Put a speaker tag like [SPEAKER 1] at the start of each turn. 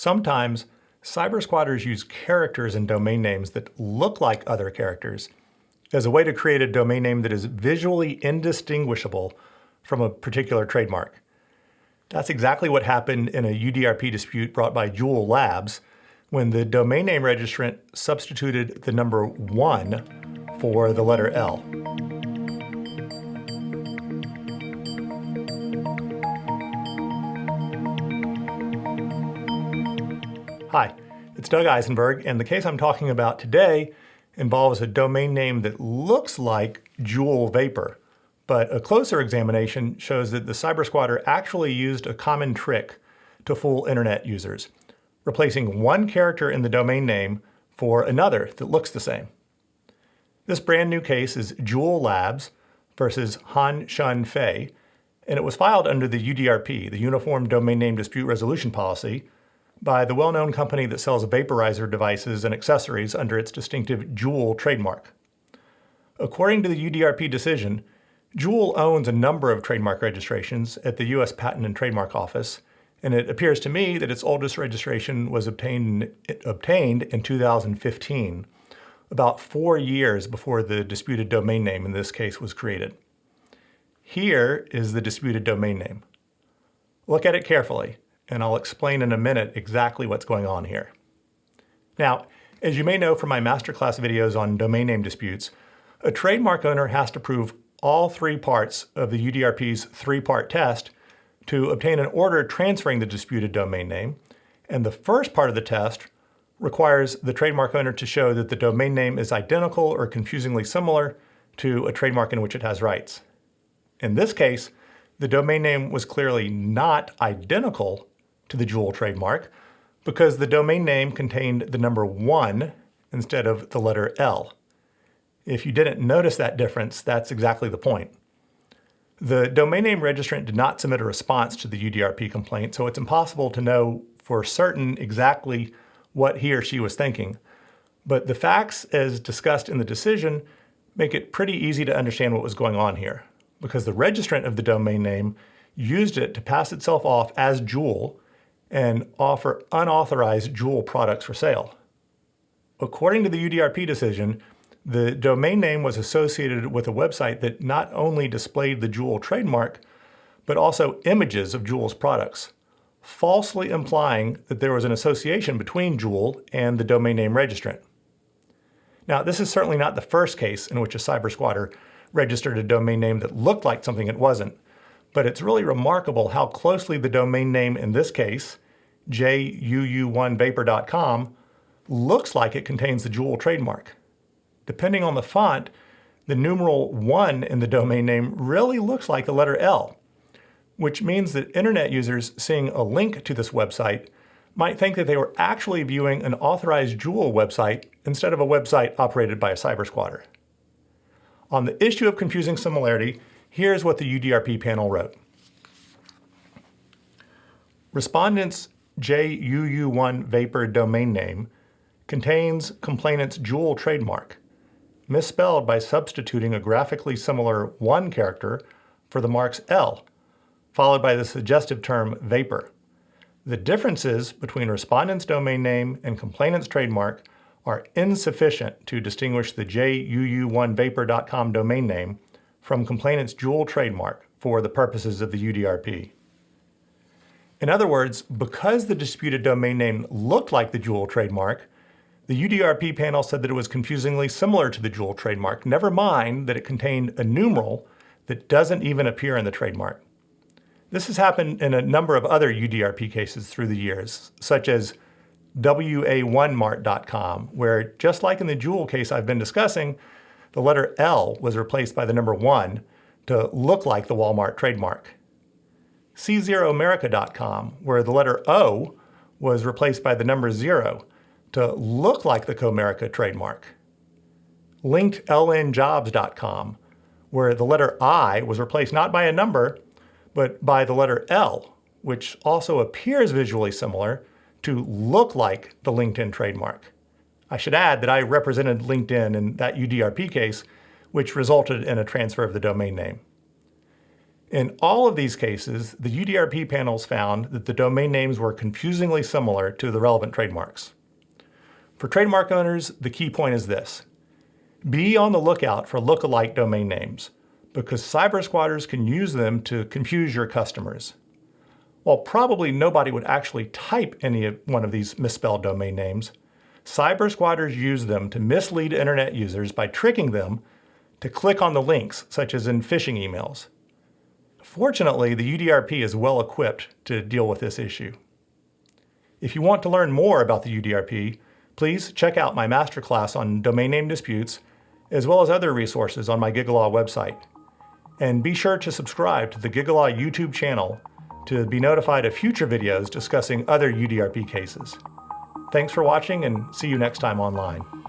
[SPEAKER 1] Sometimes, cyber squatters use characters in domain names that look like other characters as a way to create a domain name that is visually indistinguishable from a particular trademark. That's exactly what happened in a UDRP dispute brought by Juul Labs when the domain name registrant substituted the number 1 for the letter L. Hi, it's Doug Eisenberg, and the case I'm talking about today involves a domain name that looks like Juul Vapor, but a closer examination shows that the cyber squatter actually used a common trick to fool internet users, replacing one character in the domain name for another that looks the same. This brand new case is Juul Labs versus Han Shun Fei, and it was filed under the UDRP, the Uniform Domain Name Dispute Resolution Policy, by the well-known company that sells vaporizer devices and accessories under its distinctive Juul trademark. According to the UDRP decision, Juul owns a number of trademark registrations at the U.S. Patent and Trademark Office, and it appears to me that its oldest registration was obtained in 2015, about 4 years before the disputed domain name in this case was created. Here is the disputed domain name. Look at it carefully, and I'll explain in a minute exactly what's going on here. Now, as you may know from my masterclass videos on domain name disputes, a trademark owner has to prove all 3 parts of the UDRP's 3-part test to obtain an order transferring the disputed domain name, and the first part of the test requires the trademark owner to show that the domain name is identical or confusingly similar to a trademark in which it has rights. In this case, the domain name was clearly not identical to the Juul trademark because the domain name contained the number 1 instead of the letter L. If you didn't notice that difference, that's exactly the point. The domain name registrant did not submit a response to the UDRP complaint, so it's impossible to know for certain exactly what he or she was thinking. But the facts, as discussed in the decision, make it pretty easy to understand what was going on here, because the registrant of the domain name used it to pass itself off as Juul and offer unauthorized Juul products for sale. According to the UDRP decision, the domain name was associated with a website that not only displayed the Juul trademark, but also images of Juul's products, falsely implying that there was an association between Juul and the domain name registrant. Now, this is certainly not the first case in which a cyber squatter registered a domain name that looked like something it wasn't, but it's really remarkable how closely the domain name in this case, JUU1vapor.com, looks like it contains the Juul trademark. Depending on the font, the numeral 1 in the domain name really looks like the letter L, which means that internet users seeing a link to this website might think that they were actually viewing an authorized Juul website instead of a website operated by a cyber squatter. On the issue of confusing similarity, here's what the UDRP panel wrote. Respondent's JUU1Vapor domain name contains complainant's Juul trademark, misspelled by substituting a graphically similar 1 character for the marks L, followed by the suggestive term vapor. The differences between respondent's domain name and complainant's trademark are insufficient to distinguish the JUU1vapor.com domain name from complainant's Juul trademark for the purposes of the UDRP. In other words, because the disputed domain name looked like the Juul trademark, the UDRP panel said that it was confusingly similar to the Juul trademark, never mind that it contained a numeral that doesn't even appear in the trademark. This has happened in a number of other UDRP cases through the years, such as WA1mart.com, where just like in the Juul case I've been discussing, the letter L was replaced by the number 1 to look like the Walmart trademark. C0America.com, where the letter O was replaced by the number 0 to look like the Comerica trademark. LinkedInJobs.com, where the letter I was replaced not by a number, but by the letter L, which also appears visually similar to look like the LinkedIn trademark. I should add that I represented LinkedIn in that UDRP case, which resulted in a transfer of the domain name. In all of these cases, the UDRP panels found that the domain names were confusingly similar to the relevant trademarks. For trademark owners, the key point is this. Be on the lookout for look-alike domain names, because cyber squatters can use them to confuse your customers. While probably nobody would actually type any one of these misspelled domain names, cyber squatters use them to mislead internet users by tricking them to click on the links, such as in phishing emails. Fortunately, the UDRP is well equipped to deal with this issue. If you want to learn more about the UDRP, please check out my masterclass on domain name disputes, as well as other resources on my GigaLaw website. And be sure to subscribe to the GigaLaw YouTube channel to be notified of future videos discussing other UDRP cases. Thanks for watching, and see you next time online.